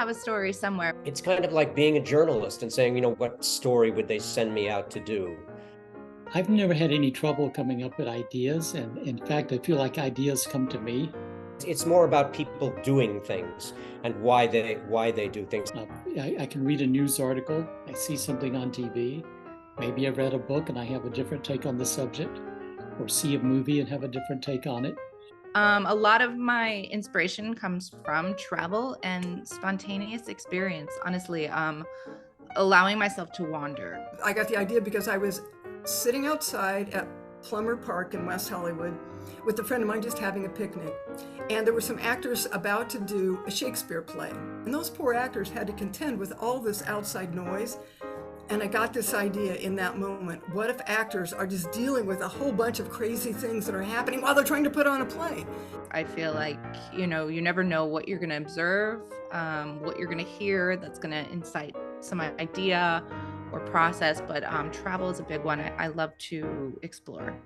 have a story somewhere. It's kind of like being a journalist and saying, what story would they send me out to do? I've never had any trouble coming up with ideas, and in fact, I feel like ideas come to me. It's more about people doing things and why they do things. I can read a news article, I see something on TV, maybe I've read a book and I have a different take on the subject, or see a movie and have a different take on it. A lot of my inspiration comes from travel and spontaneous experience, honestly, allowing myself to wander. I got the idea because I was sitting outside at Plummer Park in West Hollywood with a friend of mine just having a picnic. And there were some actors about to do a Shakespeare play. And those poor actors had to contend with all this outside noise. And I got this idea in that moment. What if actors are just dealing with a whole bunch of crazy things that are happening while they're trying to put on a play? I feel like, you never know what you're going to observe, what you're going to hear that's going to incite some idea or process. But travel is a big one. I love to explore.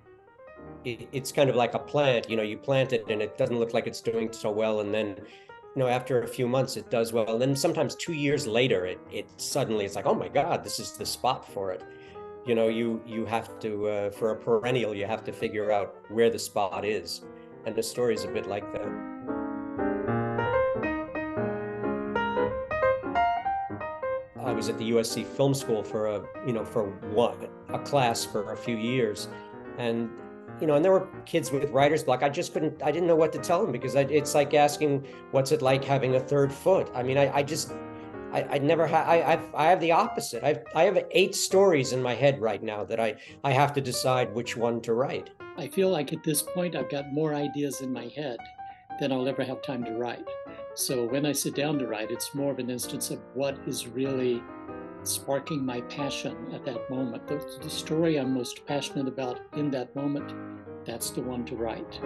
It's kind of like a plant, you plant it and it doesn't look like it's doing so well. And then, after a few months, it does well. And then sometimes 2 years later, it suddenly, it's like, oh my God, this is the spot for it. You have to, for a perennial, you have to figure out where the spot is. And the story is a bit like that. I was at the USC Film School for a class for a few years. And and there were kids with writer's block. I didn't know what to tell them because it's like asking, what's it like having a third foot? I mean, I have the opposite. I have 8 stories in my head right now that I have to decide which one to write. I feel like at this point, I've got more ideas in my head than I'll ever have time to write. So when I sit down to write, it's more of an instance of what is really sparking my passion at that moment. The story I'm most passionate about in that moment, that's the one to write.